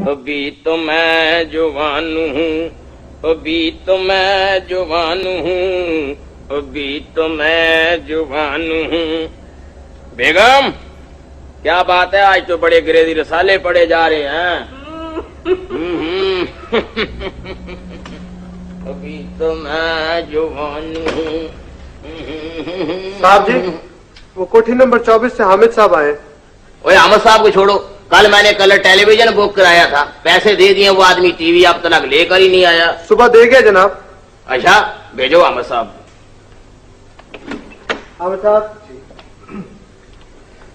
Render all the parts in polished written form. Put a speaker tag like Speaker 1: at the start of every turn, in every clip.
Speaker 1: अभी तो मैं जवान हूँ, अभी तो मैं जवान हूँ, अभी तो मैं जवान हूँ। बेगम, क्या बात है, आज तो बड़े अंग्रेजी रसाले पड़े जा रहे हैं। अभी तो मैं जवान हूँ।
Speaker 2: साहब जी, वो कोठी नंबर 24 से हामिद साहब आए।
Speaker 1: ओए हामिद साहब को छोड़ो, कल मैंने कलर टेलीविजन बुक कराया था, पैसे दे दिए, वो आदमी टीवी अब तक लेकर ही नहीं आया।
Speaker 2: सुबह दे गया जनाब।
Speaker 1: अच्छा, भेजो हामिद साहब।
Speaker 2: हामिद साहब।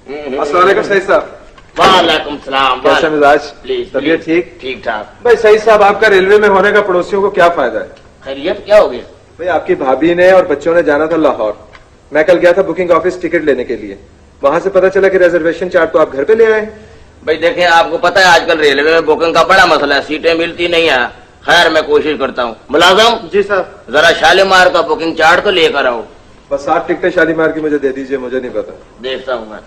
Speaker 2: अस्सलाम वालेकुम सईद साहब।
Speaker 1: वालेकुम सलाम।
Speaker 2: कैसा मिजाज?
Speaker 1: प्लीज।
Speaker 2: तबीयत ठीक?
Speaker 1: ठीक ठाक।
Speaker 2: भाई सईद साहब, आपका रेलवे में होने का पड़ोसियों को क्या फायदा है?
Speaker 1: खैरियत क्या हो गया?
Speaker 2: भाई आपकी भाभी ने और बच्चों ने जाना था लाहौर। मैं कल गया था बुकिंग ऑफिस टिकट लेने के लिए। वहां से पता चला कि रिजर्वेशन चार्ट तो आप घर पे ले आए।
Speaker 1: भाई देखें, आपको पता है आजकल रेलवे में बुकिंग का बड़ा मसला है, सीटें मिलती नहीं है। खैर मैं कोशिश करता हूँ। मुलाजिम
Speaker 2: जी साहब।
Speaker 1: जरा शालीमार का बुकिंग चार्ट तो लेकर आओ।
Speaker 2: बस 7 टिकटें शालीमार की मुझे दे दीजिए, मुझे नहीं पता।
Speaker 1: देखता हूँ मैं।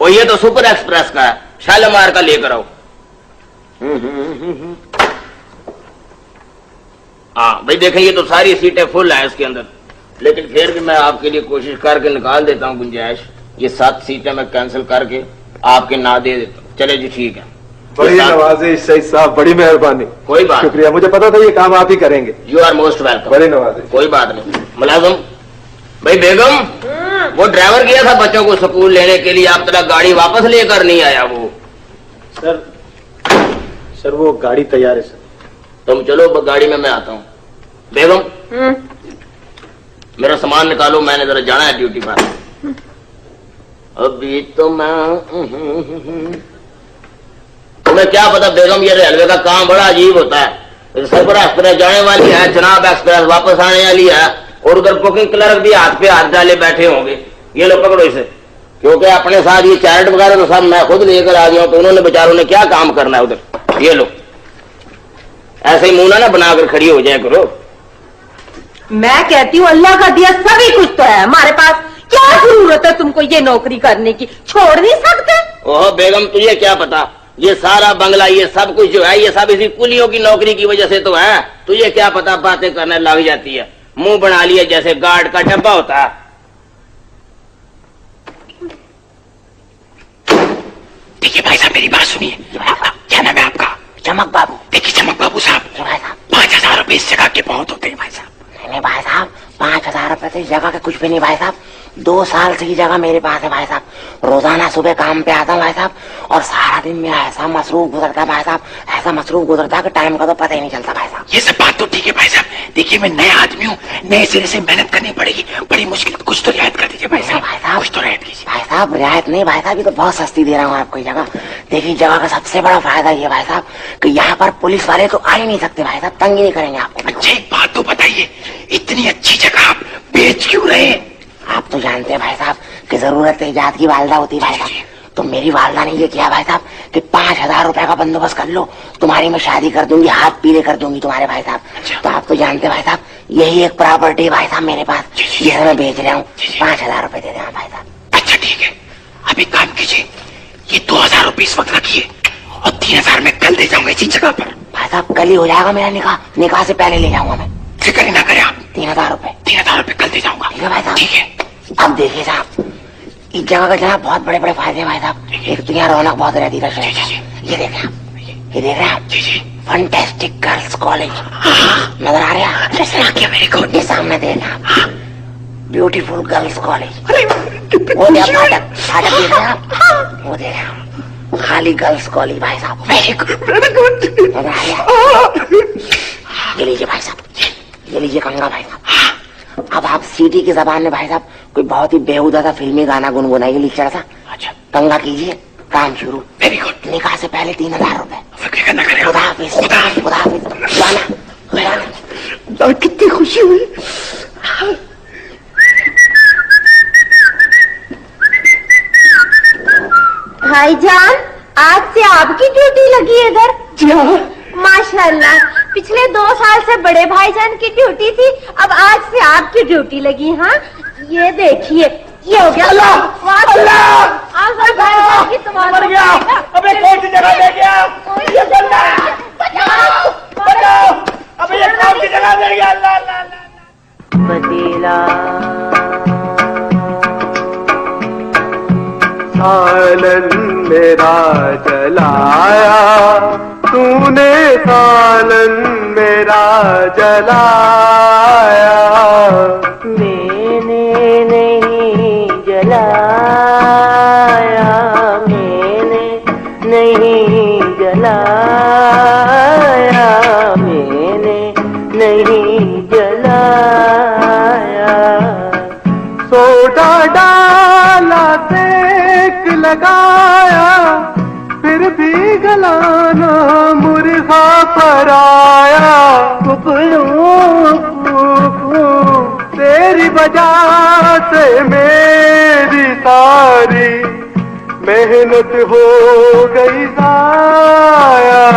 Speaker 1: और ये तो सुपर एक्सप्रेस का है, शालीमार का लेकर आओ। हाँ भाई देखें, ये तो सारी सीटें फुल है इसके अंदर, लेकिन फिर भी मैं आपके लिए कोशिश करके निकाल देता हूँ गुंजाइश। ये 7 सीटें मैं कैंसिल करके आपके ना दे देता हूँ। चले जी, ठीक है।
Speaker 2: बड़ी नवाजिश सईद साहब, बड़ी मेहरबानी।
Speaker 1: कोई बात,
Speaker 2: शुक्रिया, मुझे पता था ये काम आप ही करेंगे।
Speaker 1: You are most welcome.
Speaker 2: बड़ी नवाजिश।
Speaker 1: कोई बात नहीं। मुलाजिम भाई, बेगम वो ड्राइवर गया था बच्चों को स्कूल लेने के लिए, आप तरह गाड़ी वापस लेकर नहीं आया वो।
Speaker 2: सर वो गाड़ी तैयार है सर।
Speaker 1: तुम चलो गाड़ी में, मैं आता हूँ। बेगम मेरा सामान निकालो, मैंने जरा जाना है ड्यूटी पर। अभी तो मैं तुम्हें क्या पता बेगम, ये रेलवे का काम बड़ा अजीब होता है। सफर एक्सप्रेस जाने वाली है, जनाब एक्सप्रेस वापस आने वाली है, और उधर बुकिंग क्लर्क भी हाथ पे हाथ डाले बैठे होंगे। ये लो पकड़ो इसे, क्योंकि अपने साथ ये चार्ट वगैरह तो सब मैं खुद लेकर आ गया हूं, तो उन्होंने बेचारों ने क्या काम करना है उधर। ये लो, ऐसे ही मुंह ना बनाकर खड़ी हो जाए करो।
Speaker 3: मैं कहती हूँ अल्लाह का दिया सभी कुछ तो है हमारे पास, क्या जरूरत है तुमको ये नौकरी करने की? छोड़ नहीं सकते?
Speaker 1: ओह बेगम, तुझे क्या पता, ये सारा बंगला, ये सब कुछ जो है, ये सब इसी कुलियों की नौकरी की वजह से तो है। तुझे क्या पता, बातें करने लग जाती है, मुंह बना लिया जैसे गार्ड का डब्बा होता है।
Speaker 4: देखिए भाई साहब, मेरी बात सुनिए। क्या नाम है आपका?
Speaker 3: चमक बाबू।
Speaker 4: देखिए चमक बाबू साहब, 5,000 रुपए इस जगह के बहुत होते हैं भाई साहब।
Speaker 3: नहीं भाई साहब, 5,000 रुपए तो इस जगह के कुछ भी नहीं भाई साहब। 2 साल से ये जगह मेरे पास है भाई साहब। रोजाना सुबह काम पे आता हूँ भाई साहब, और सारा दिन मेरा ऐसा मसरूफ गुजरता है भाई साहब, ऐसा मसरूफ गुजरता है कि टाइम का तो पता ही नहीं चलता भाई साहब।
Speaker 4: ये सब बात तो ठीक है भाई साहब, देखिए मैं नया आदमी हूँ, नए सिरे से मेहनत करनी पड़ेगी, बड़ी मुश्किल। कुछ तो रियायत कर दीजिए भाई साहब।
Speaker 3: भाई साहब
Speaker 4: कुछ तो रियायत कीजिए
Speaker 3: भाई साहब। रियायत नहीं भाई साहब, ये तो बहुत सस्ती दे रहा हूँ आपको ये जगह। देखिए जगह का सबसे बड़ा फायदा ये भाई साहब कि यहाँ पर पुलिस वाले तो आ ही नहीं सकते भाई साहब, तंग ही नहीं करेंगे आपको।
Speaker 4: अच्छा एक बात तो बताइए, इतनी अच्छी जगह आप बेच क्यों रहे?
Speaker 3: आप तो जानते हैं भाई साहब कि जरूरत इजाद की वालदा होती है भाई साहब, तो मेरी वालदा ने ये किया भाई साहब कि 5,000 रुपए का बंदोबस्त कर लो, तुम्हारी मैं शादी कर दूंगी, हाथ पीले कर दूंगी तुम्हारे भाई साहब। तो आप तो जानते हैं भाई साहब, यही एक प्रॉपर्टी है भाई साहब मेरे पास, जिसे मैं बेच रहा हूँ। 5,000 रुपए दे देना भाई साहब।
Speaker 4: अच्छा ठीक है, अब एक काम कीजिए, ये 2,000 रुपए इस वक्त रखिए, और 3,000 मैं कल दे जाऊंगा इसी जगह पर।
Speaker 3: भाई साहब कल ही हो जाएगा मेरा निकाह, निकाह से पहले ले जाऊंगा मैं।
Speaker 4: फिक्र ही ना करें आप।
Speaker 3: 3,000 रुपए।
Speaker 4: 3,000 रुपए कल दे जाऊंगा।
Speaker 3: ठीक है भाई साहब।
Speaker 4: ठीक है।
Speaker 3: अब देखिए साहब, इस जगह का जनाब बहुत बड़े बड़े फायदे हैं भाई साहब। एक तो यहाँ रौनक बहुत रहती है शहर। ये देख रहे हैं, ये देख रहे हैं,
Speaker 4: जी जी,
Speaker 3: फंटेस्टिक गर्ल्स कॉलेज नजर आ रहा है?
Speaker 4: मेरे को
Speaker 3: ये सामने देख रहे हैं, ब्यूटीफुल गर्ल्स कॉलेज। वो देख फाटक, फाटक देख रहे हैं आप? वो देख रहे हैं, खाली गर्ल्स कॉलेज भाई साहब।
Speaker 4: Very good.
Speaker 3: नजर आ रहा है? ये लीजिए भाई साहब, ये लीजिए कंगा भाई साहब। अब आप सीटी की जबान में भाई साहब कोई बहुत ही बेहुदा सा फिल्मी गाना गुनगुनाइए लीचड़ सा।
Speaker 4: अच्छा
Speaker 3: कंगा कीजिए, काम शुरू।
Speaker 4: Very good.
Speaker 3: निकाह से पहले 3,000 रुपए।
Speaker 4: फिक्र ना करें।
Speaker 3: खुदा हाफिज, खुदा हाफिज। जाना
Speaker 4: कितनी खुशी हुई।
Speaker 5: भाईजान, आज से आपकी ड्यूटी लगी है इधर?
Speaker 4: जी हाँ।
Speaker 5: माशाल्लाह, पिछले 2 साल से बड़े भाईजान की ड्यूटी थी, अब आज से आपकी ड्यूटी लगी। हाँ ये देखिए, ये हो गया।
Speaker 4: अल्लाह
Speaker 5: भाईजान की तुम्हारा
Speaker 4: मर गया। अबे कौन सी जगह ले गया? ये बंदा
Speaker 2: मेरा जलाया, तूने सालन मेरा जलाया।
Speaker 3: मैंने नहीं जलाया, मैंने नहीं जलाया, मैंने नहीं जलाया।
Speaker 2: सोडा डाला, सेक लगाया, फिर भी गलाना मुर्गा पर आया। तेरी वजह से मेरी सारी मेहनत हो गई जाया।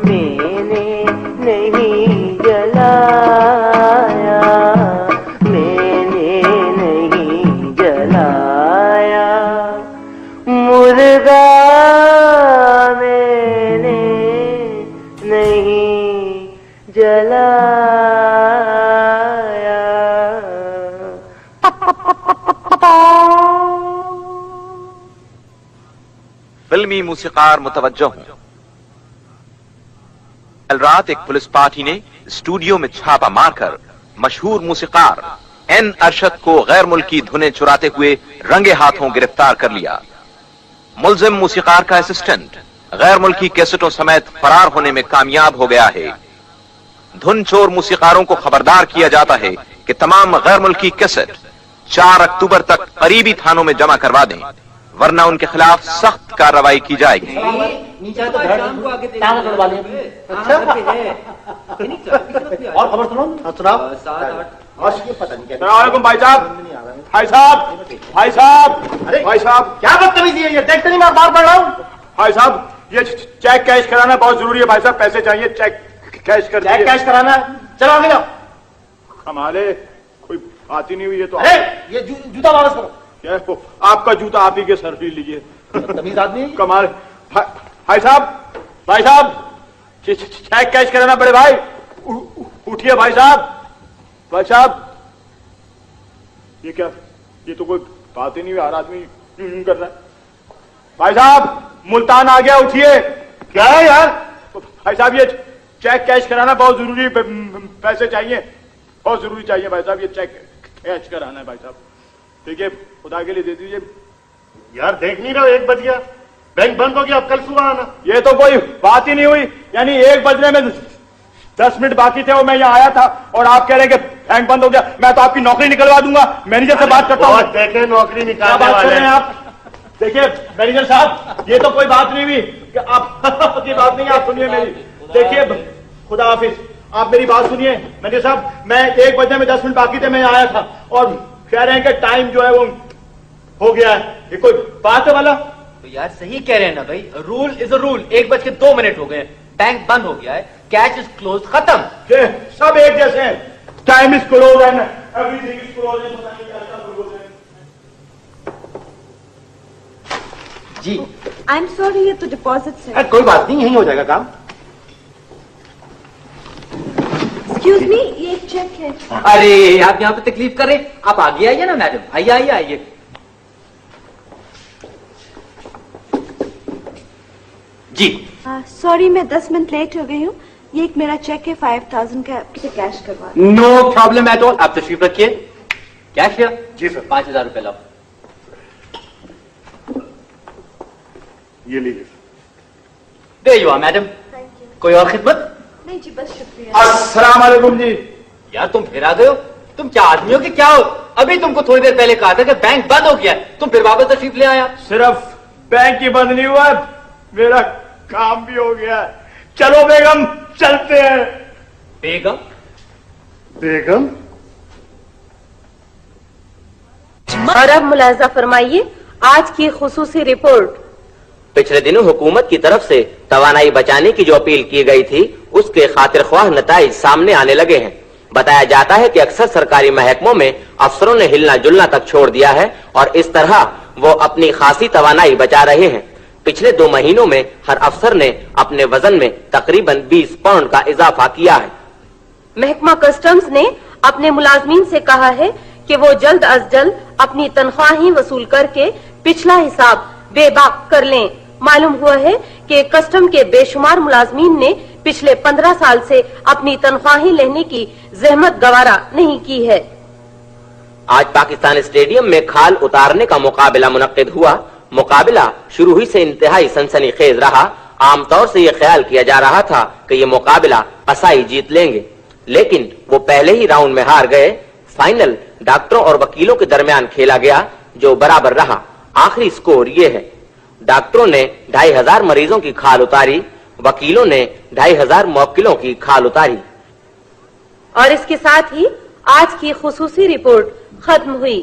Speaker 3: मैंने नहीं जलाया, मैंने नहीं जलाया, मुर्गा मैंने नहीं जलाया।
Speaker 6: फिल्मी मूसीकार मुतवज्जो हूं। कल रात एक पुलिस पार्टी ने स्टूडियो में छापा मारकर मशहूर मूसीकार एन अरशद को गैर मुल्की धुनें चुराते हुए रंगे हाथों गिरफ्तार कर लिया। मुलजिम मूसीकार का असिस्टेंट गैर मुल्की कैसेटों समेत फरार होने में कामयाब हो गया है। धुन चोर मूसीकारों को खबरदार किया जाता है कि तमाम गैर मुल्की कैसेट 4 अक्टूबर तक करीबी थानों में जमा करवा दें, वरना उनके खिलाफ सख्त कार्रवाई की जाएगी।
Speaker 7: और खबर सुनो, सुनाओ।
Speaker 2: भाई साहब, भाई साहब, भाई साहब, भाई साहब,
Speaker 7: क्या बदतमीजी है ये? देखते नहीं मैं बार पढ़ रहा हूँ।
Speaker 2: भाई साहब, ये चेक कैश कराना बहुत जरूरी है। भाई साहब, पैसे चाहिए, चेक कैश कर
Speaker 7: चेक कैश कराना, चलो आगे जाओ।
Speaker 2: हमारे कोई बात ही नहीं हुई है तो।
Speaker 7: अरे ये जूता वापस करो।
Speaker 2: क्या वो आपका जूता आप ही के सर ही लीजिए।
Speaker 7: तमीज आदमी
Speaker 2: कमाल। भाई साहब, भाई साहब, चेक कैश कराना बड़े भाई। उठिए भाई साहब, भाई साहब। ये क्या, ये तो कोई बात ही नहीं हुई, हर आदमी कर रहा है। भाई साहब, मुल्तान आ गया, उठिए।
Speaker 7: क्या है यार?
Speaker 2: भाई साहब, ये चेक कैश कराना बहुत जरूरी, पैसे चाहिए, बहुत जरूरी चाहिए भाई साहब। ये चेक कैश कराना है भाई साहब। देखिए, खुदा के लिए दे दीजिए।
Speaker 7: यार देख नहीं रहे हो, 1 बज गया, बैंक बंद हो गया, अब कल सुबह आना।
Speaker 2: ये तो कोई बात ही नहीं हुई, यानी 1 बजने में 10 मिनट बाकी थे और मैं यहाँ आया था और आप कह रहे हैं कि बैंक बंद हो गया। मैं तो आपकी नौकरी निकलवा दूंगा। मैनेजर से बात करता हूँ।
Speaker 7: देखे नौकरी निकालने
Speaker 2: बात कर
Speaker 7: वाले
Speaker 2: रहे हैं आप? देखिए मैनेजर साहब, ये तो कोई बात नहीं हुई कि आप की बात नहीं, आप सुनिए मेरी। देखिए, खुदा हाफिज, आप मेरी बात सुनिए। मैनेजर साहब, मैं 1 बजने में 10 मिनट बाकी थे, मैं यहाँ आया था और कह रहे हैं कि टाइम जो है वो हो गया है। ये कोई बात है वाला?
Speaker 8: तो यार सही कह रहे हैं ना भाई, रूल इज अ रूल। 1:02 हो गए, बैंक बंद हो गया है, कैश इज क्लोज, खत्म।
Speaker 2: सब एक जैसे हैं। Time is close and everything is close.
Speaker 7: जी
Speaker 5: आई एम सॉरी, ये तो डिपॉजिट है।
Speaker 7: कोई बात नहीं, यही हो जाएगा काम।
Speaker 5: एक्सक्यूज मी, ये एक चेक है।
Speaker 8: अरे आप यहाँ पे तकलीफ कर रहे हैं, आप आगे आइए ना मैडम। आइए आइए आइए। जी
Speaker 5: सॉरी, मैं 10 मिनट लेट हो गई हूँ। ये एक मेरा चेक है 5000 का, इसे कैश करवा।
Speaker 8: नो प्रॉब्लम एट ऑल, आप तशरीफ रखिए। कैश है?
Speaker 7: जी सर।
Speaker 8: 5000 रुपए लाओ।
Speaker 7: ये लीजिए।
Speaker 8: दे यू मैडम।
Speaker 5: Thank you.
Speaker 8: कोई और खिदमत?
Speaker 5: नहीं जी, बस शुक्रिया।
Speaker 2: अस्सलाम वालेकुम जी।
Speaker 8: यार तुम फिर आ गए हो। तुम क्या आदमी हो कि क्या हो? अभी तुमको थोड़ी देर पहले कहा था कि बैंक बंद हो गया, तुम फिर वापस तशरीफ ले आया।
Speaker 2: सिर्फ बैंक ही बंद नहीं हुआ, मेरा काम भी हो गया। चलो बेगम, चलते हैं।
Speaker 8: बेगम?
Speaker 7: बेगम?
Speaker 5: और अब मुलाजा फरमाइए आज की खुसूसी रिपोर्ट।
Speaker 1: पिछले दिनों हुकूमत की तरफ से तवानाई बचाने की जो अपील की गई थी, उसके खातिर ख्वाह नताइज सामने आने लगे हैं। बताया जाता है कि अक्सर सरकारी महकमों में अफसरों ने हिलना जुलना तक छोड़ दिया है और इस तरह वो अपनी खासी तवानाई बचा रहे हैं। पिछले 2 महीनों में हर अफसर ने अपने वजन में तकरीबन 20 पाउंड का इजाफा किया है।
Speaker 5: महकमा कस्टम्स ने अपने मुलाजमीन से कहा है कि वो जल्द अज जल्द अपनी तनख्वाह ही वसूल करके पिछला हिसाब बेबाक कर लें। मालूम हुआ है कि कस्टम के बेशुमार मुलाजमीन ने पिछले 15 साल से अपनी तनख्वाहें लेने की जहमत गवारा नहीं की है।
Speaker 9: आज पाकिस्तान स्टेडियम में खाल उतारने का मुकाबला मुनक्किद हुआ। मुकाबला शुरू ही से इंतहाई सनसनीखेज रहा। आमतौर से यह ख्याल किया जा रहा था कि यह मुकाबला कसाई जीत लेंगे, लेकिन वो पहले ही राउंड में हार गए। फाइनल डॉक्टरों और वकीलों के दरमियान खेला गया, जो बराबर रहा। आखिरी स्कोर ये है, डॉक्टरों ने 2500 मरीजों की खाल उतारी, वकीलों ने 2500 मुवक्किलों की खाल उतारी।
Speaker 5: और इसके साथ ही आज की खुसूसी रिपोर्ट खत्म हुई।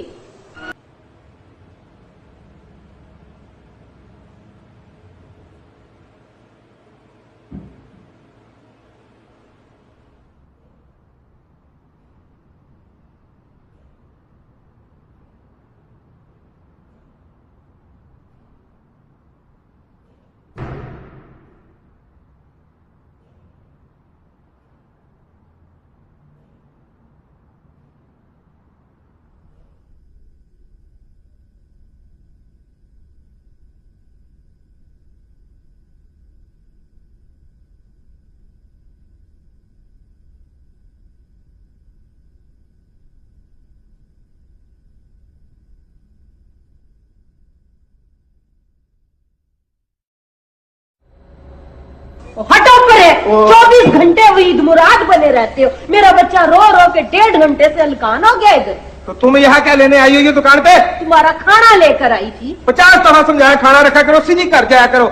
Speaker 5: हटो परे, 24 घंटे वो ईद मुराद बने रहते हो। मेरा बच्चा रो रो के 1.5 घंटे से हलकान हो गया इधर।
Speaker 10: तो तुम यहाँ क्या लेने आई हो ये दुकान पे?
Speaker 5: तुम्हारा खाना लेकर आई थी।
Speaker 10: 50 दफा समझाया खाना रखा करो, सीधी कर जाया करो।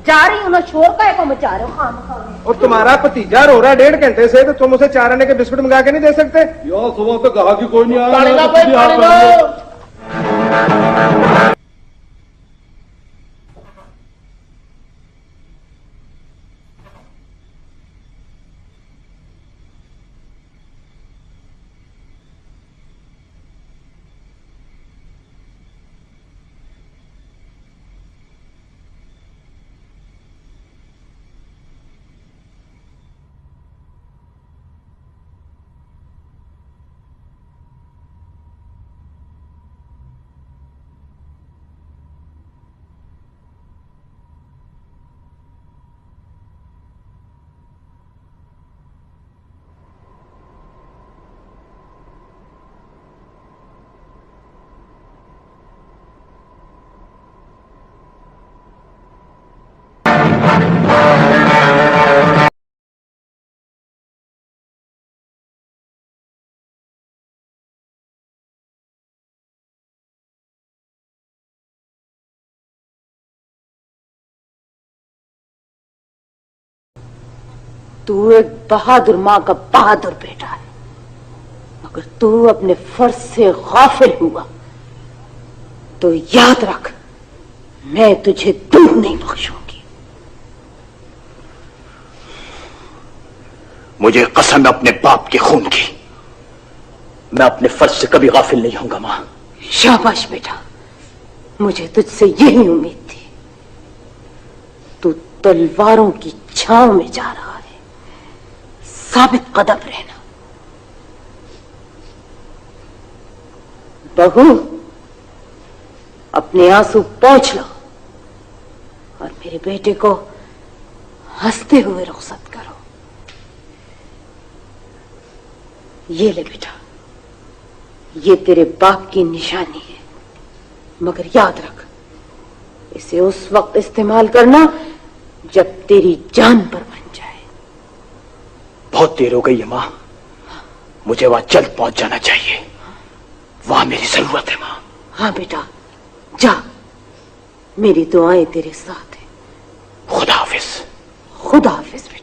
Speaker 5: जा रही हूँ ना, शोर का को मचा रहे हो खाना।
Speaker 10: और तुम्हारा भतीजा रो रहा 1.5 घंटे से, तो तुम उसे 4 आने के बिस्कुट मंगा के नहीं दे सकते?
Speaker 7: यार सुबह तो कहा कि कोई नहीं आया।
Speaker 5: तू एक बहादुर माँ का बहादुर बेटा है, अगर तू अपने फर्ज से गाफिल हुआ तो याद रख, मैं तुझे दूध नहीं बख्शूंगी।
Speaker 4: मुझे कसम है अपने बाप के खून की, मैं अपने फर्ज से कभी गाफिल नहीं होऊंगा मां।
Speaker 5: शाबाश बेटा, मुझे तुझसे यही उम्मीद थी। तू तलवारों की छांव में जा रहा है, साबित कदम रहना। बहू, अपने आंसू पोंछ लो और मेरे बेटे को हंसते हुए रुखसत करो। ये ले बेटा, ये तेरे बाप की निशानी है, मगर याद रख, इसे उस वक्त इस्तेमाल करना जब तेरी जान पर बन जाए।
Speaker 4: बहुत देर हो गई है मां, मुझे वहां जल्द पहुंच जाना चाहिए, वहां मेरी जरूरत है मां।
Speaker 5: हाँ बेटा, जा, मेरी दुआएं तेरे साथ हैं।
Speaker 4: खुदा हाफिज।
Speaker 5: खुदा हाफिज बेटा।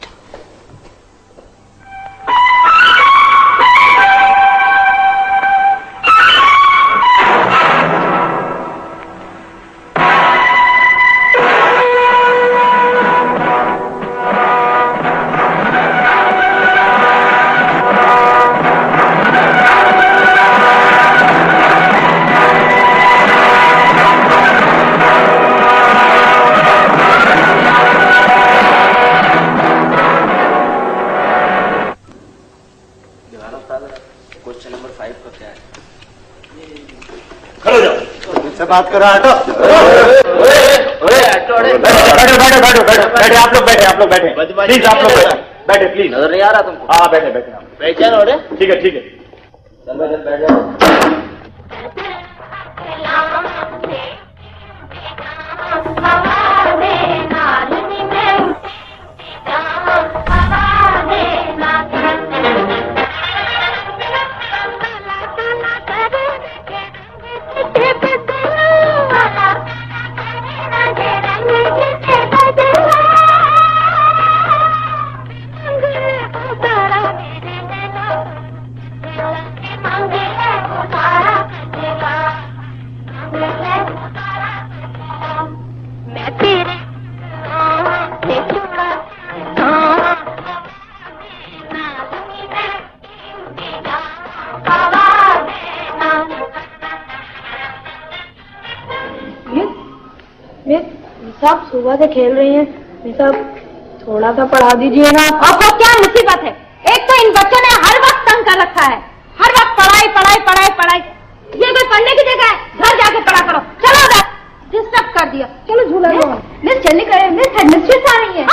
Speaker 7: बात करो, हटो।
Speaker 1: चौड़े।
Speaker 2: बैठो बैठो बैठो बैठो बैठे आप लोग बैठे प्लीज आप लोग बैठे प्लीज।
Speaker 1: नजर नहीं आ रहा तुमको?
Speaker 2: हाँ बैठे बैठे आप
Speaker 1: पहचान हो रहे?
Speaker 2: ठीक है ठीक है।
Speaker 1: चल बैठ जाओ।
Speaker 11: साहब सुबह से खेल रही हैं, साहब थोड़ा सा पढ़ा दीजिए ना।
Speaker 5: आपको क्या मुसीबत है? एक तो इन बच्चों ने हर वक्त तंग कर रखा है, हर वक्त पढ़ाई पढ़ाई पढ़ाई पढ़ाई। ये कोई पढ़ने की जगह है? घर जाके पढ़ा करो। चलो उधर, डिस्टर्ब कर दिया। चलो झूला लो। मिस जल्दी करें, मिस हेडमिस्ट्रेस आ रही है।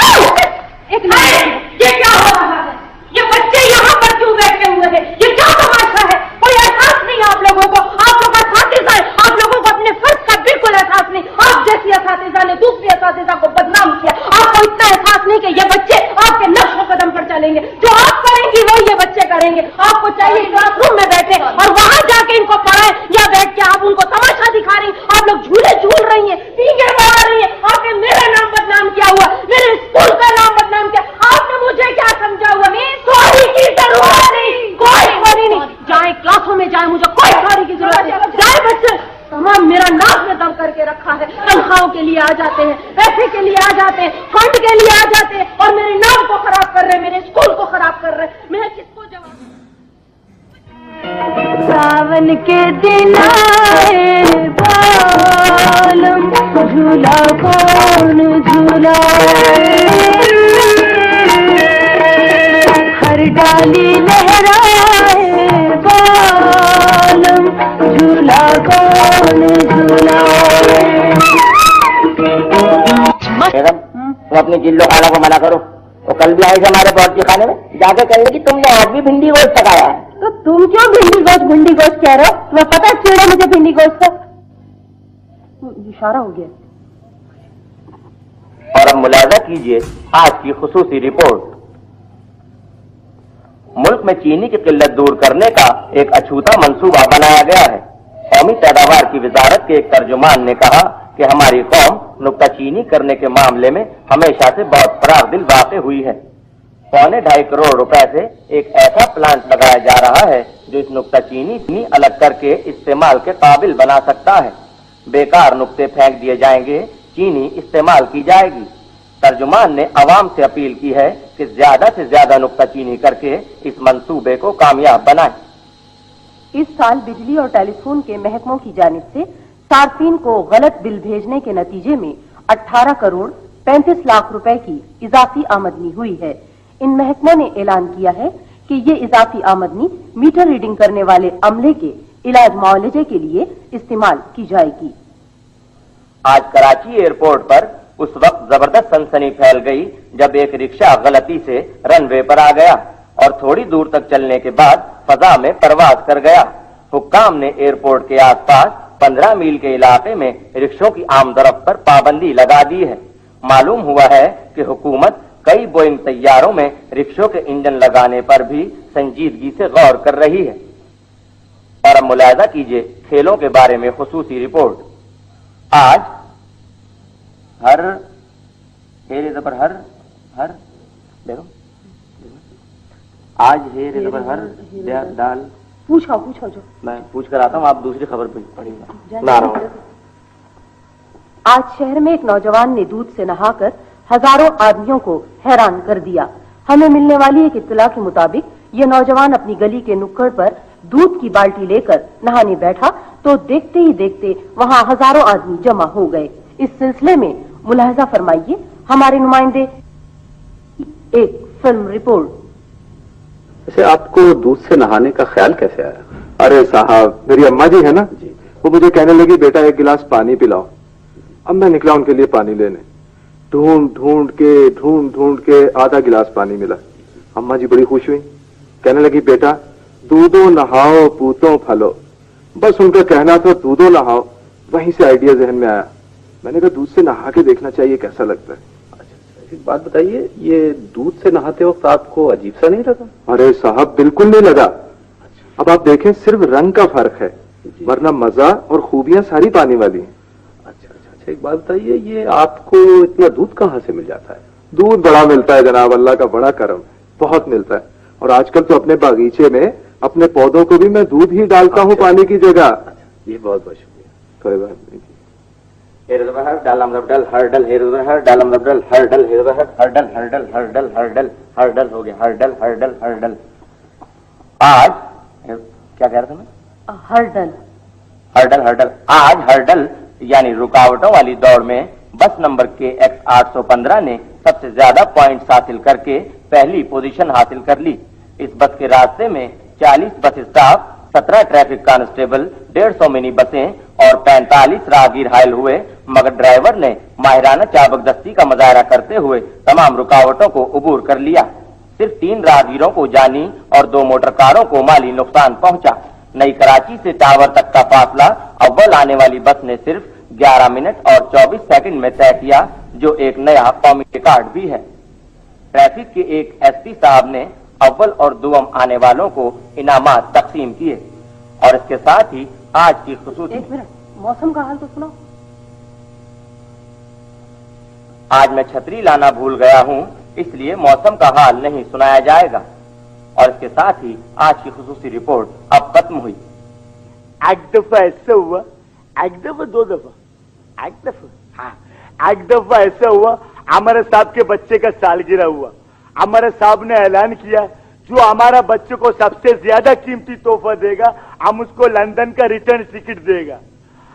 Speaker 5: एक मिनट, ये क्या हो रहा है? ये बच्चे यहाँ पर क्यों बैठे हुए हैं? ये क्या तमाशा है? कोई एहसास नहीं आप लोगों को? आप लोग असातिज़ा हैं, आप लोगों को अपने फर्ज का बिल्कुल एहसास नहीं। आप जैसी असातिज़ा ने दूसरी असातिज़ा को बदनाम किया। आपको इतना एहसास नहीं कि ये बच्चे आपके नक्श कदम पर चलेंगे। जो आप करेंगी वो ये बच्चे करेंगे। आपको चाहिए क्लासरूम में बैठे और वहां जाके इनको पढ़ाएं, या बैठ के आप उनको तमाशा दिखा रही। आप लोग झूले झूल रही हैं, पींगे बना रही हैं। आपने मेरा नाम बदनाम किया हुआ, मेरे स्कूल का नाम बदनाम किया। आपने मुझे क्या समझा हुआ? सॉरी की जरूरत नहीं, कोई सॉरी नहीं। जाए क्लासों में जाए, मुझे कोई सॉरी की जरूरत नहीं। जाए बच्चे, तमाम मेरा नाक में दम करके रखा है। तनख्वाहों के लिए आ जाते हैं, पैसे के लिए आ जाते हैं, फंड के लिए आ जाते हैं और मेरे नाम को खराब कर रहे हैं, मेरे स्कूल को खराब कर रहे हैं। मैं किसको जवाब? सावन के दिन आए बालम, झूला कौन झूलाए? हर डाली लहराए बालम, झूला कौन झूलाए?
Speaker 3: बेगम, तुम अपनी जिल्लो खाना को मना करो। वो कल भी आई थी हमारे बावर्ची खाने में, जाके कह रही कि तुमने आज भी भिंडी गोश्त पकाया है।
Speaker 5: तो तुम क्यों भिंडी गोश्त कह रहे हो? तुम्हें पता है चिड़े मुझे भिंडी गोश्त का? इशारा हो गया।
Speaker 9: और अब मुलाजा कीजिए आज की खुसूसी रिपोर्ट। मुल्क में चीनी की किल्लत दूर करने का एक अछूता मंसूबा बनाया गया है। कौमी पैदावार की वजारत के एक तर्जुमान ने कहा कि हमारी कौम नुक्ताचीनी करने के मामले में हमेशा से बहुत फराग दिल वाक़ हुई है। 2.25 करोड़ रुपए से एक ऐसा प्लांट लगाया जा रहा है जो इस नुक्ताचीनी अलग करके इस्तेमाल के काबिल बना सकता है। बेकार नुक्ते फेंक दिए जाएंगे, चीनी इस्तेमाल की जाएगी। तर्जुमान ने अवाम से अपील की है कि ज्यादा से ज्यादा नुक्ताचीनी करके इस मंसूबे को कामयाब बनाएं।
Speaker 5: इस साल बिजली और टेलीफोन के महकमों की जानिब से सार्फिन को गलत बिल भेजने के नतीजे में 18 करोड़ 35 लाख रुपए की इजाफी आमदनी हुई है। इन महकमों ने ऐलान किया है कि ये इजाफी आमदनी मीटर रीडिंग करने वाले अमले के इलाज मुआवजे के लिए इस्तेमाल की जाएगी।
Speaker 9: आज कराची एयरपोर्ट पर उस वक्त जबरदस्त सनसनी फैल गई जब एक रिक्शा गलती से रनवे पर आ गया और थोड़ी दूर तक चलने के बाद फजा में परवाज कर गया। हुक्काम ने एयरपोर्ट के आसपास 15 मील के इलाके में रिक्शों की आमदरफ्त पर पाबंदी लगा दी है। मालूम हुआ है कि हुकूमत कई बोइंग तैयारों में रिक्शों के इंजन लगाने पर भी संजीदगी से गौर कर रही है। और अब मुलाहिजा कीजिए खेलों के बारे में खुसूसी रिपोर्ट। आज हर हेरे जबर हर देखो आज हेरे जबर हर दाल
Speaker 5: पूछो जो
Speaker 9: मैं पूछ कर आता हूँ, आप दूसरी खबर पढ़िएगा। मैं आ रहा हूँ।
Speaker 5: आज शहर में एक नौजवान ने दूध से नहाकर हजारों आदमियों को हैरान कर दिया। हमें मिलने वाली एक इत्तला के मुताबिक ये नौजवान अपनी गली के नुक्कड़ पर दूध की बाल्टी लेकर नहाने बैठा तो देखते ही देखते वहाँ हजारों आदमी जमा हो गए। इस सिलसिले में मुलाहिजा फरमाइए हमारे नुमाइंदे। एक फिल्म रिपोर्ट।
Speaker 12: वैसे आपको दूध से नहाने का ख्याल कैसे आया? अरे साहब, मेरी अम्मा जी है ना जी, वो मुझे कहने लगी बेटा एक गिलास पानी पिलाओ। अब मैं निकला उनके लिए पानी लेने। ढूंढ ढूंढ के आधा गिलास पानी मिला। अम्मा जी बड़ी खुश हुई, कहने लगी बेटा दूधो नहाओ पूतो फलो। बस उनका कहना था दूधो नहाओ, वहीं से आइडिया जहन में आया। मैंने कहा दूध से नहा के देखना चाहिए कैसा लगता है।
Speaker 13: अच्छा, एक बात बताइए, ये दूध से नहाते वक्त आपको अजीब सा नहीं लगा?
Speaker 12: अरे साहब बिल्कुल नहीं लगा। अब आप देखें सिर्फ रंग का फर्क है, वरना मजा और खूबियां सारी पानी वाली हैं।
Speaker 13: अच्छा, एक बात बताइए, ये आपको इतना दूध कहाँ से मिल जाता है?
Speaker 12: दूध बड़ा मिलता है जनाब, अल्लाह का बड़ा करम, बहुत मिलता है। और आजकल तो अपने बागीचे में अपने पौधों को भी मैं दूध ही डालता हूँ पानी की जगह।
Speaker 13: ये बहुत बहुत शुक्रिया।
Speaker 12: कोई बात नहीं।
Speaker 9: डालम रबडल हर्डल डालम रबडल हर्डल हर्डल हर्डल हर्डल हर्डल हर्डल हो गया, हर्डल हर्डल हर्डल। आज क्या कह रहा था मैं?
Speaker 5: हर्डल
Speaker 9: हर्डल हर्डल। आज हर्डल यानी रुकावटों वाली दौड़ में बस नंबर के X 815 ने सबसे ज्यादा पॉइंट्स हासिल करके पहली पोजीशन हासिल कर ली। इस बस के रास्ते में 40 बस स्टाफ, 17 ट्रैफिक कांस्टेबल, 150 मिनी बसें और 45 राहगीर घायल हुए, मगर ड्राइवर ने माहिराना चाबकदस्ती का मुजाहरा करते हुए तमाम रुकावटों को उबूर कर लिया। सिर्फ 3 राहगीरों को जानी और 2 मोटर कारों को माली नुकसान पहुंचा। नई कराची से टावर तक का फासला अव्वल आने वाली बस ने सिर्फ 11 मिनट और 24 सेकंड में तय किया, जो एक नया कौमी रिकॉर्ड भी है। ट्रैफिक के एक एसपी साहब ने अव्वल और दुआम आने वालों को इनामात तकसीम किए। और इसके साथ ही आज की खुसूसी,
Speaker 5: एक मिनट, मौसम का हाल तो सुनो।
Speaker 9: आज मैं छतरी लाना भूल गया हूँ, इसलिए मौसम का हाल नहीं सुनाया जाएगा। और इसके साथ ही आज की खुसूसी रिपोर्ट अब खत्म हुई।
Speaker 2: एक दफा ऐसा हुआ, एक दफा 2 दफा, एक दफा, हाँ, एक दफा ऐसा हुआ, हमारे साहब के बच्चे का सालगिरह हुआ। हमारे साहब ने ऐलान किया जो हमारा बच्चे को सबसे ज्यादा कीमती तोहफा देगा, हम उसको लंदन का रिटर्न टिकट देगा।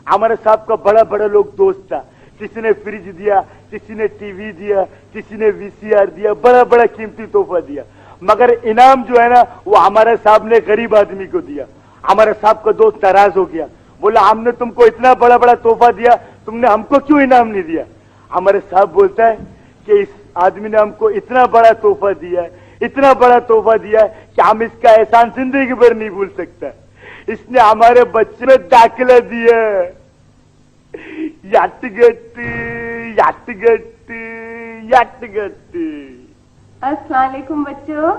Speaker 2: हमारे साहब का बड़ा बड़ा लोग दोस्त था, किसी ने फ्रिज दिया, किसी ने टीवी दिया, किसी ने VCR दिया, बड़ा बड़ा कीमती तोहफा दिया। मगर इनाम जो है ना वो हमारे साहब ने गरीब आदमी को दिया। हमारे साहब का दोस्त नाराज हो गया, बोला हमने तुमको इतना बड़ा बड़ा तोहफा दिया, तुमने हमको क्यों इनाम नहीं दिया? हमारे साहब बोलता है कि इस आदमी ने हमको इतना बड़ा तोहफा दिया है, इतना बड़ा तोहफा दिया है कि हम इसका एहसान जिंदगी भर नहीं भूल सकता। इसने हमारे बच्चे में दाखिला दिया।
Speaker 5: अस्सलाम वालेकुम बच्चों।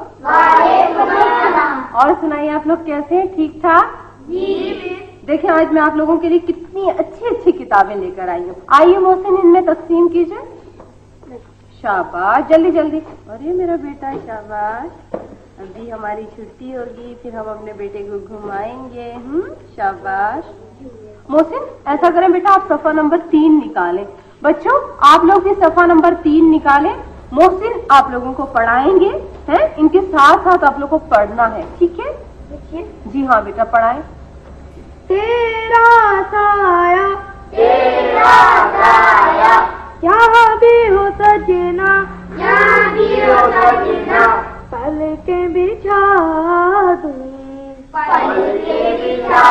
Speaker 5: और सुनाइए आप लोग कैसे हैं? ठीक ठाक? देखिए आज मैं आप लोगों के लिए कितनी अच्छी अच्छी किताबें लेकर आई हूँ। आइए मोहसिन इनमें तकसीम कीजिए। शाबाश, जल्दी जल्दी। अरे मेरा बेटा शाबाश। अभी हमारी छुट्टी होगी, फिर हम अपने बेटे को घुमाएंगे। शाबाश। मोहसिन ऐसा करें बेटा, आप सफा नंबर 3 निकालें। बच्चों आप लोग भी सफा नंबर 3 निकालें। मोहसिन आप लोगों को पढ़ाएंगे हैं, इनके साथ साथ आप लोगों को पढ़ना है, ठीक है? जी हाँ बेटा पढ़ाएं।
Speaker 11: तेरा साया यहाँ भी हो सजना, यहाँ भी हो सजना, पलकें बिछा दूं, पलकें बिछा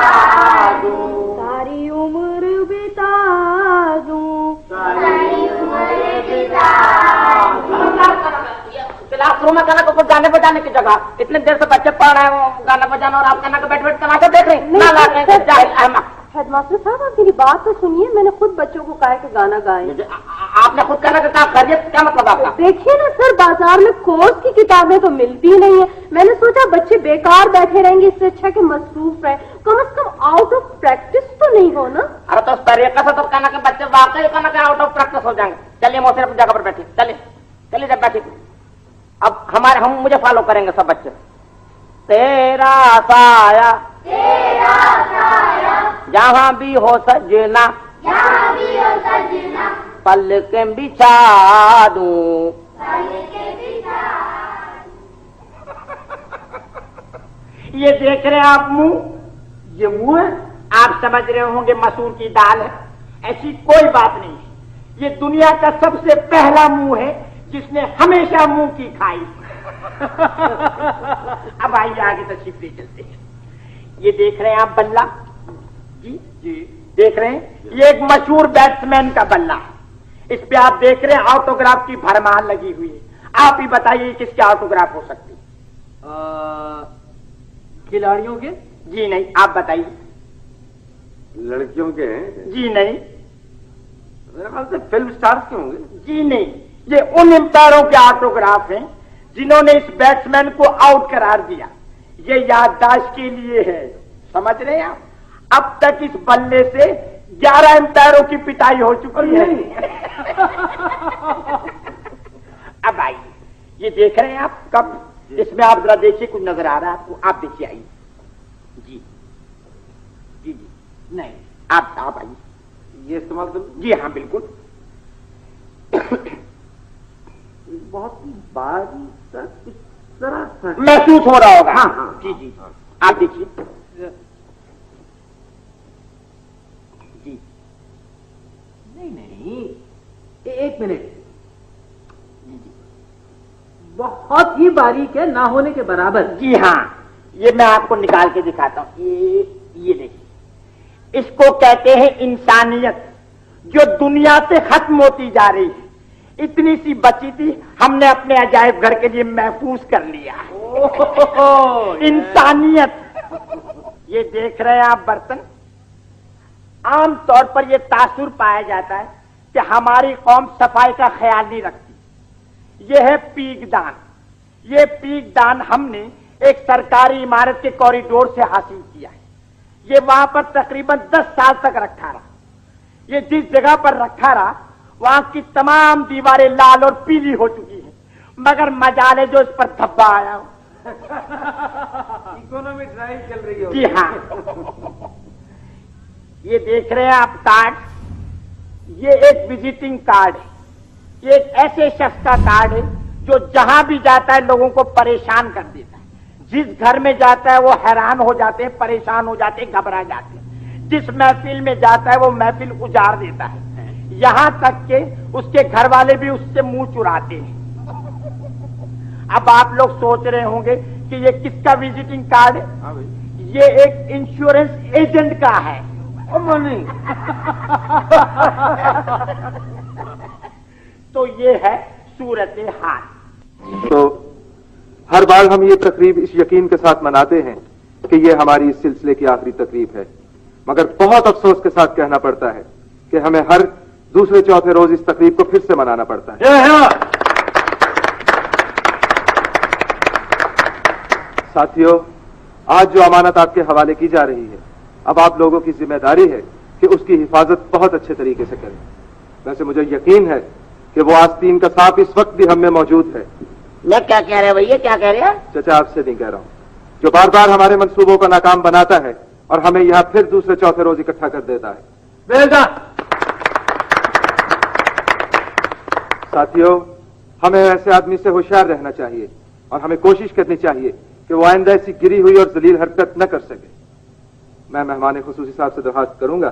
Speaker 11: दूं, सारी उम्र बिता दूं, सारी उम्र बिता दूं।
Speaker 3: क्लासरूम में गाना को गाने बजाने की जगह इतने देर से बच्चे पढ़ रहे हैं गाना बजाना, और आप गाना को बैठ तमाशा देख रहे हैं।
Speaker 5: हेडमास्टर साहब आप मेरी बात तो सुनिए, मैंने खुद बच्चों को कहा कि गाना गाएं।
Speaker 3: आपने खुद गाना का करिए, क्या मतलब आपका?
Speaker 5: देखिए ना सर, बाजार में कोर्स की किताबें तो मिलती ही नहीं है। मैंने सोचा बच्चे बेकार बैठे रहेंगे, इससे अच्छा कि मसरूफ रहे, कम से कम आउट ऑफ प्रैक्टिस तो नहीं हो ना।
Speaker 3: अरे तो इस तरीके से तो गाना के बच्चे वाकई गाना के आउट ऑफ प्रैक्टिस हो जाएंगे। चलिए मोहसिन अपनी जगह पर बैठिए, चलिए चलिए जब बैठिए। अब मुझे फॉलो करेंगे सब बच्चे। तेरा साया जहाँ भी हो सजना,
Speaker 11: यहाँ भी हो सजना,
Speaker 3: पलकें बिछा दूं,
Speaker 11: पलकें बिछा।
Speaker 3: ये देख रहे हैं आप मुंह, ये मुंह है, आप समझ रहे होंगे मसूर की दाल है। ऐसी कोई बात नहीं, ये दुनिया का सबसे पहला मुंह है जिसने हमेशा मुंह की खाई। अब आइए आगे तशरीफ ले चलते हैं। ये देख रहे हैं आप बल्ला जी, जी देख रहे हैं, ये एक मशहूर बैट्समैन का बल्ला है।
Speaker 14: इस पे आप देख रहे हैं ऑटोग्राफ की भरमार लगी हुई है। आप ही बताइए किसके ऑटोग्राफ हो सकती?
Speaker 8: खिलाड़ियों के?
Speaker 14: जी नहीं, आप बताइए।
Speaker 7: लड़कियों के हैं?
Speaker 14: जी नहीं।
Speaker 7: मेरे ख्याल से फिल्म स्टार्स के होंगे।
Speaker 14: जी नहीं, ये उन एम्पायरों के ऑटोग्राफ हैं जिन्होंने इस बैट्समैन को आउट करार दिया। ये याददाश्त के लिए है, समझ रहे हैं आप? अब तक इस बल्ले से 11 एम्पायरों की पिटाई हो चुकी है। अब आइए, ये देख रहे हैं आप कब? इसमें आप जरा देखिए, कुछ नजर आ रहा है आपको? आप देखिए, आइए। जी जी जी, नहीं, आप आइए,
Speaker 7: ये इस्तेमाल कर।
Speaker 14: जी हाँ, बिल्कुल।
Speaker 7: बहुत बारीक सा, जरा सा
Speaker 14: महसूस हो रहा होगा।
Speaker 7: हाँ हाँ,
Speaker 14: जी जी, आप देखिए। जी
Speaker 8: नहीं, एक मिनट। बहुत ही बारीक है, ना होने के बराबर।
Speaker 14: जी हाँ, ये मैं आपको निकाल के दिखाता हूँ। ये देखिए, इसको कहते हैं इंसानियत, जो दुनिया से खत्म होती जा रही है। इतनी सी बची थी, हमने अपने अजायब घर के लिए महफूज कर लिया। इंसानियत। ये देख रहे हैं आप बर्तन? आम तौर पर यह तासुर पाया जाता है कि हमारी कौम सफाई का ख्याल नहीं रखती। यह है पीकदान। ये पीकदान हमने एक सरकारी इमारत के कॉरिडोर से हासिल किया है। ये वहां पर तकरीबन 10 साल तक रखा रहा। ये जिस जगह पर रखा रहा, वहां की तमाम दीवारें लाल और पीली हो चुकी हैं, मगर मजाले जो इस पर धब्बा आया हो।
Speaker 8: इकोनॉमी ड्राइव चल रही है।
Speaker 14: जी हाँ, ये देख रहे हैं आप कार्ड? ये एक विजिटिंग कार्ड है। ये एक ऐसे शख्स का कार्ड है जो जहां भी जाता है लोगों को परेशान कर देता है। जिस घर में जाता है वो हैरान हो जाते हैं, परेशान हो जाते हैं, घबरा जाते हैं। जिस महफिल में जाता है वो महफिल उजाड़ देता है। यहां तक के उसके घर वाले भी उससे मुंह चुराते हैं। अब आप लोग सोच रहे होंगे कि ये किसका विजिटिंग कार्ड है? ये एक इंश्योरेंस एजेंट का है। तो ये है सूरत हाल।
Speaker 12: तो हर बार हम ये तकरीब इस यकीन के साथ मनाते हैं कि ये हमारी इस सिलसिले की आखिरी तकरीब है, मगर बहुत अफसोस के साथ कहना पड़ता है कि हमें हर दूसरे चौथे रोज इस तकरीब को फिर से मनाना पड़ता है। साथियों, आज जो अमानत आपके हवाले की जा रही है, अब आप लोगों की जिम्मेदारी है कि उसकी हिफाजत बहुत अच्छे तरीके से करें। वैसे मुझे यकीन है कि वो आस्तीन का सांप इस वक्त भी हम में मौजूद है।
Speaker 3: मैं क्या कह रहे हैं भैया, क्या कह रहे हैं?
Speaker 12: चाचा, आपसे नहीं कह रहा हूं, जो बार बार हमारे मंसूबों को नाकाम बनाता है और हमें यहां फिर दूसरे चौथे रोज इकट्ठा कर देता है। साथियों, हमें ऐसे आदमी से होशियार रहना चाहिए और हमें कोशिश करनी चाहिए कि वो आइंदा ऐसी गिरी हुई और जलील हरकत न कर सके। मैं मेहमान खुसूसी साहब से दरखास्त करूंगा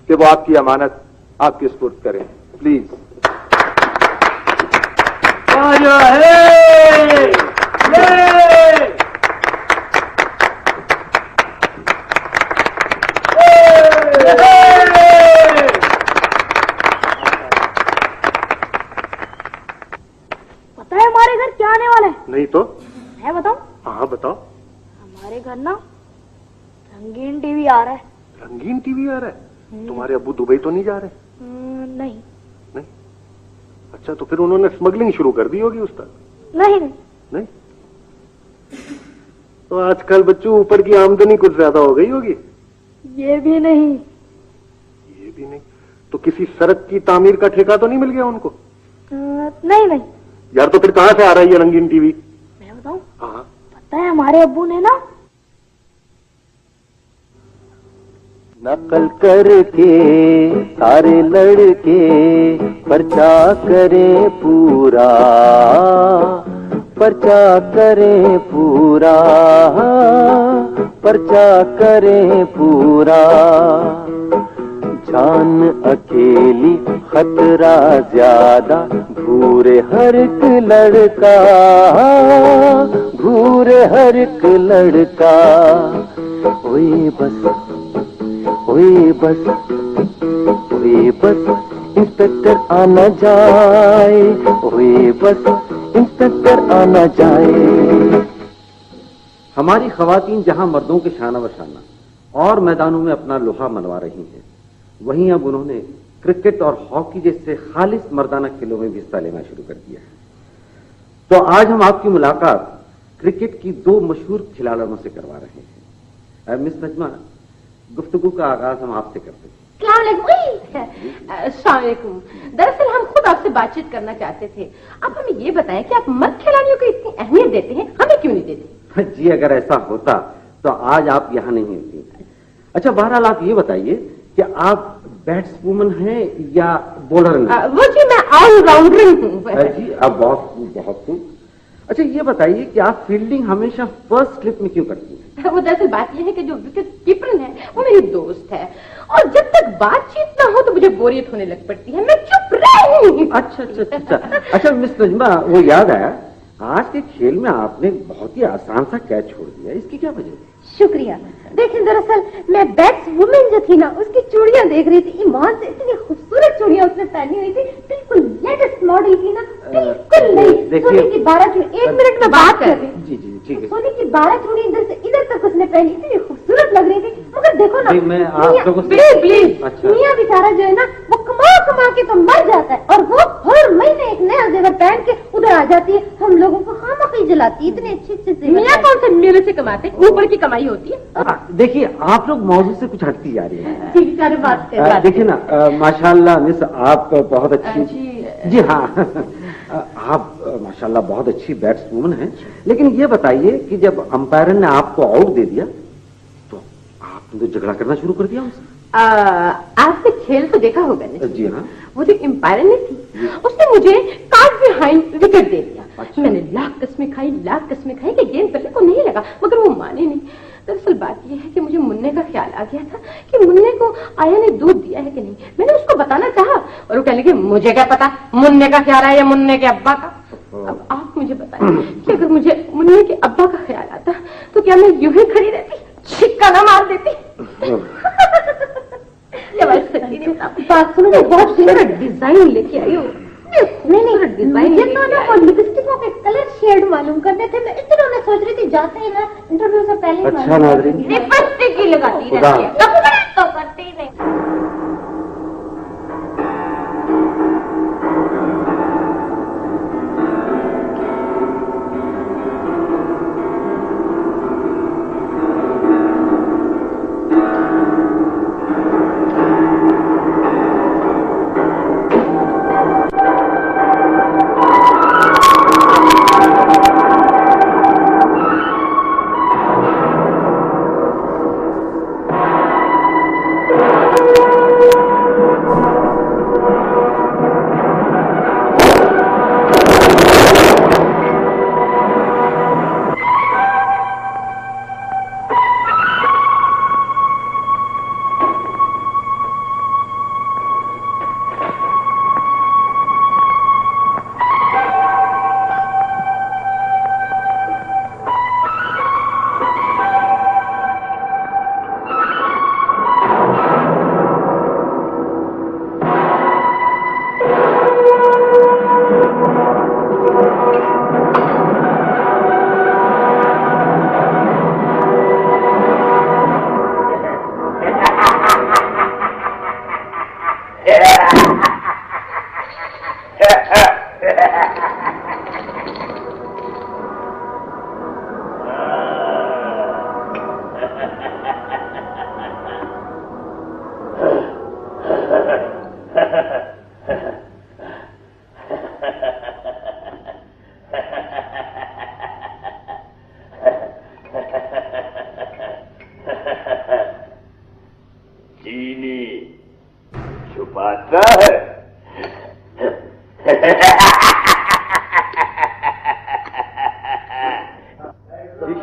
Speaker 12: कि वो आपकी अमानत आपके सुपुर्द करें, प्लीज।
Speaker 11: पता है हमारे घर क्या आने वाला है?
Speaker 7: नहीं तो?
Speaker 11: मैं बताऊं?
Speaker 7: हाँ बताओ।
Speaker 11: हमारे घर ना रंगीन टीवी आ रहा है।
Speaker 7: रंगीन टीवी आ रहा है? तुम्हारे अब्बू दुबई तो नहीं जा रहे?
Speaker 11: नहीं।
Speaker 7: नहीं? अच्छा, तो फिर उन्होंने स्मगलिंग शुरू कर दी होगी उस तक?
Speaker 11: नहीं।
Speaker 7: नहीं? तो आजकल बच्चों ऊपर की आमदनी कुछ ज्यादा हो गई होगी?
Speaker 11: ये भी नहीं।
Speaker 7: ये भी नहीं? तो किसी सड़क की तामीर का ठेका तो नहीं मिल गया उनको?
Speaker 11: नहीं।
Speaker 7: यार, तो फिर कहां से आ रही है रंगीन टीवी?
Speaker 11: मैं बताऊं?
Speaker 7: हाँ।
Speaker 11: पता है हमारे अब्बू ने ना
Speaker 15: नकल करके सारे लड़के पर्चा करें पूरा, पर्चा करें पूरा, पर्चा करें पूरा। जान अकेली खतरा ज्यादा, घूरे हर एक लड़का, घूरे हर एक लड़का। ओए बस, ओए बस, ओए बस इंस्पेक्टर आना जाए, ओए बस इंस्पेक्टर आना जाए।
Speaker 13: हमारी खवातीन जहां मर्दों के शाना बशाना और मैदानों में अपना लोहा मनवा रही हैं, वहीं अब उन्होंने क्रिकेट और हॉकी जैसे खालिस मर्दाना खेलों में भी हिस्सा लेना शुरू कर दिया है। तो आज हम आपकी मुलाकात क्रिकेट की दो मशहूर खिलाड़ियों से करवा रहे हैं। मिस नजमा, गुफ्तगू का आगाज हम आपसे करते हैं।
Speaker 5: अस्सलाम वालेकुम। दरअसल हम खुद आपसे बातचीत करना चाहते थे। आप हमें ये बताएं कि आप मर्द खिलाड़ियों को इतनी अहमियत देते हैं, हमें क्यों नहीं देते?
Speaker 13: जी, अगर ऐसा होता तो आज आप यहाँ नहीं होती। अच्छा, बहरहाल आप ये बताइए कि आप बैट्सवुमन हैं या बॉलर हैं?
Speaker 5: वो जी मैं ऑलराउंडर हूँ।
Speaker 13: जी, अब बहुत खूब। अच्छा, ये बताइए कि आप फील्डिंग हमेशा फर्स्ट स्लिप में क्यों करती हैं?
Speaker 5: वो दरअसल बात यह है कि जो विकेट कीपर है वो मेरी दोस्त है, और जब तक बातचीत ना हो तो मुझे बोरियत होने लग पड़ती है, मैं चुप रहूं।
Speaker 13: अच्छा मिस नजमा, वो याद आया, आज के खेल में आपने बहुत ही आसान सा कैच छोड़ दिया, इसकी क्या वजह है?
Speaker 5: शुक्रिया। देखिए, दरअसल मैं बैट्सवुमन जो थी ना, उसकी चूड़ियां देख रही थी। ईमान से इतनी खूबसूरत चूड़ियां उसने पहनी हुई थी, बिल्कुल लेटेस्ट मॉडल की ना, बिल्कुल नहीं। सोने की 12 चूड़ी, 1 मिनट में बात कर रही हूँ।
Speaker 13: जी, ठीक है।
Speaker 5: सोने की 12 चूड़ी इधर से इधर तक उसने पहनी, इतनी खूबसूरत लग रही थी। मगर देखो ना,
Speaker 13: मैं आप लोगों से
Speaker 5: प्लीज, मियां बेचारा जो है ना, वो कमा के तो मर जाता है, और वो हर महीने एक नया जेवर पहन के उधर आ जाती है, हम लोगों को खामखी जलाती है। इतने अच्छे मियां कौन से मेरे से कमाते, ऊपर की कमाई होती है।
Speaker 13: देखिए, आप लोग मौजूद से कुछ हटती जा रही है।
Speaker 5: ठीक है, बात
Speaker 13: देखिए ना, माशाल्लाह मिस, आप बहुत अच्छी। जी हाँ, आप माशाल्लाह बहुत अच्छी बैट्सवुमन हैं। लेकिन ये बताइए कि जब अंपायर ने आपको आउट दे दिया तो आपने तो झगड़ा करना शुरू कर दिया उनसे?
Speaker 5: आपने खेल तो देखा होगा ना?
Speaker 13: जी हाँ।
Speaker 5: वो जो एम्पायर ने थी, उसने मुझे कार्ड बिहाइंड विकेट दे दिया। मैंने लाख कस्में खाई कि गेंद करने को नहीं लगा, मगर वो माने नहीं। दरअसल बात यह है कि मुझे मुन्ने का ख्याल आ गया था कि मुन्ने को आया ने दूध दिया है कि नहीं। मैंने उसको बताना चाहा, और वो कहने लगे मुझे क्या पता मुन्ने का ख्याल है या मुन्ने के अब्बा का। अब आप मुझे बताएं कि अगर मुझे मुन्ने के अब्बा का ख्याल आता तो क्या मैं यूं ही खड़ी रहती, छिक्का ना मार देती? बात सुनो, बहुत सुंदर डिजाइन लेके आई हो। नहीं, मुझे तो ना वो लिपस्टिकों के कलर शेड मालूम करने थे। मैं इतना मैं सोच रही थी जाते ही ना इंटरव्यू से पहले।
Speaker 13: अच्छा नाज़रीन,
Speaker 5: लिपस्टिक ही लगाती रहती है, तो करती नहीं।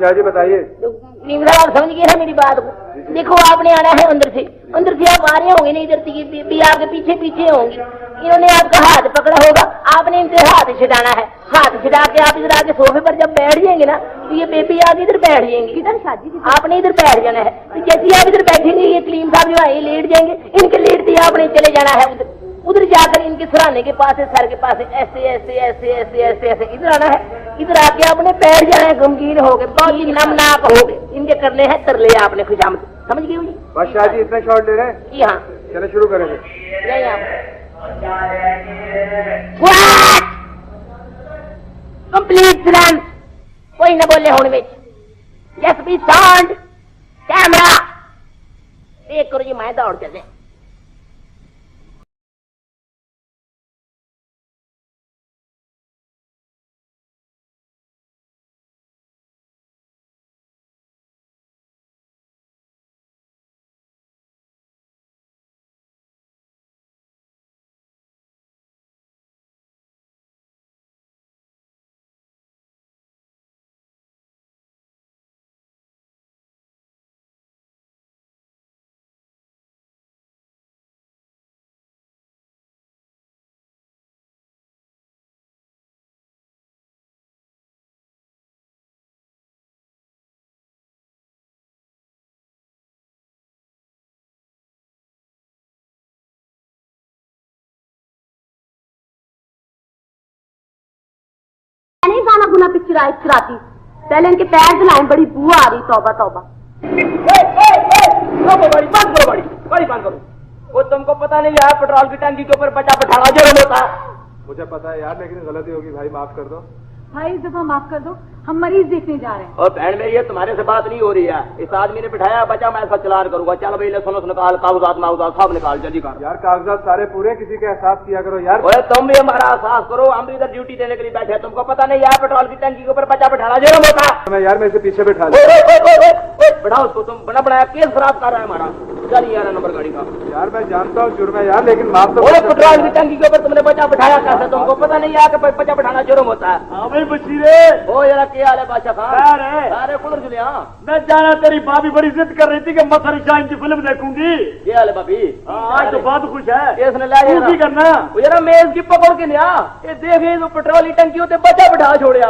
Speaker 10: जी बताइए।
Speaker 14: आप समझ गए ना मेरी बात को? देखो, आपने आना है अंदर से आप आ रहे होंगे, नहीं इधर से आपके पीछे पीछे होंगी। इन्होंने आपका हाथ पकड़ा होगा, आपने इनसे हाथ छिड़ाना है। हाथ छिड़ा के आप इधर आके सोफे पर जब बैठ जाएंगे ना, तो ये बेबी आके इधर बैठ जाएंगे। इधर शादी आपने इधर बैठ जाना है। तो जैसे आप इधर बैठेंगे, ये कलीम साहब जो है ये लेट जाएंगे, इनके लेटते आपने चले जाना है
Speaker 3: उधर जाकर इनके सराहने के पास है, सर के पास है, ऐसे ऐसे ऐसे ऐसे ऐसे ऐसे इधर आना है। इधर आके अपने पैर जो है गमगीन हो गए, बहुत ही नमनाक हो गए, इनके करने हैं तरले आपने खुशामद। समझ गई हुई
Speaker 10: बादशाह जी इतने शॉट ले रहे हैं?
Speaker 3: जी हाँ,
Speaker 10: चलो शुरू करेंगे।
Speaker 3: कंप्लीट साइलेंस, कोई न बोले होने में। यस बी साउंड कैमरा, एक करो जी, मैं दौड़ चले।
Speaker 5: नहीं गाना गुना पिक्चराती, पहले इनके पैर दिलाएं, बड़ी बू आ रही, तौबा तौबा।
Speaker 8: बड़ी बंद करो। वो तुमको पता नहीं यार, पेट्रोल की टंकी के ऊपर बचा बैठाना जरूर होता है।
Speaker 10: मुझे पता है यार, लेकिन गलती होगी भाई, माफ कर दो
Speaker 5: भाई, इस दफा माफ कर दो, हम मरीज देखने जा रहे हैं।
Speaker 8: और बहन मेरी है, तुम्हारे से बात नहीं हो रही है। इस आदमी ने बिठाया बचा, मैं इसका चलान करूंगा। चल भाई ले सुनो, निकाल कागजात मागजात सब निकाल, जल्दी कर
Speaker 10: यार। कागजात सारे पूरे, किसी का एहसास किया करो यार।
Speaker 8: ओए तुम भी हमारा एहसास करो, हम भी इधर ड्यूटी देने के लिए बैठे हैं। तुमको पता नहीं यार, पेट्रोल की टंकी के ऊपर बचा बैठाना जरूर होता।
Speaker 10: मैं यार मैं इसे पीछे बैठा
Speaker 8: बढ़ाओ उसको, तुम बना बनाया केस खराब कर रहा है हमारा। चल यार नंबर गाड़ी का।
Speaker 10: यार मैं जानता हूँ जुर्म है यार, लेकिन माफ तो।
Speaker 8: पेट्रोल की टंकी के ऊपर तुमने बचा बैठाया कैसे? तुमको पता नहीं यार, बचा बैठाना जुर्म होता है।
Speaker 2: हाँ भाई बशीरे,
Speaker 8: ओ यार क्या हाल है बादशाह खान? अरे कुदर चले।
Speaker 2: मैं जाना, तेरी भाभी बड़ी जिद कर रही थी कि मसर शाइन की फिल्म देखूंगी।
Speaker 8: क्या हाल है भाभी?
Speaker 2: आज तो बहुत खुश है।
Speaker 8: केस ने ला
Speaker 2: तू की करना
Speaker 8: यार, मेज की पकड़ के लिया। ये देखे तो पेट्रोल की टंकी होते बचा बैठा छोड़िया।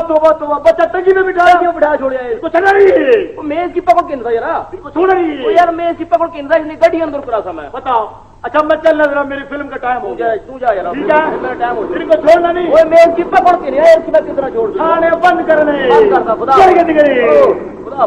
Speaker 2: तो बच्चा टंकी में बिठाया,
Speaker 8: क्यों बैठा छोड़िया?
Speaker 2: इसको चला रही
Speaker 8: मेज की पकड़ के यार,
Speaker 2: इसको छोड़ रही
Speaker 8: यार। मेज की पकड़ के गाड़ी अंदर करा समय
Speaker 2: बताओ। अच्छा मैं चल रहा, मेरी फिल्म का टाइम हो गया।
Speaker 8: तू जा यार,
Speaker 2: ठीक है
Speaker 8: मेरा टाइम हो गया।
Speaker 2: इनको छोड़ना नहीं।
Speaker 8: वो मेज की पकड़ के नहीं, इसकी मैं कितना छोड़ दूं?
Speaker 2: खाने बंद करने,
Speaker 8: बंद करता खुदा।
Speaker 2: खुदा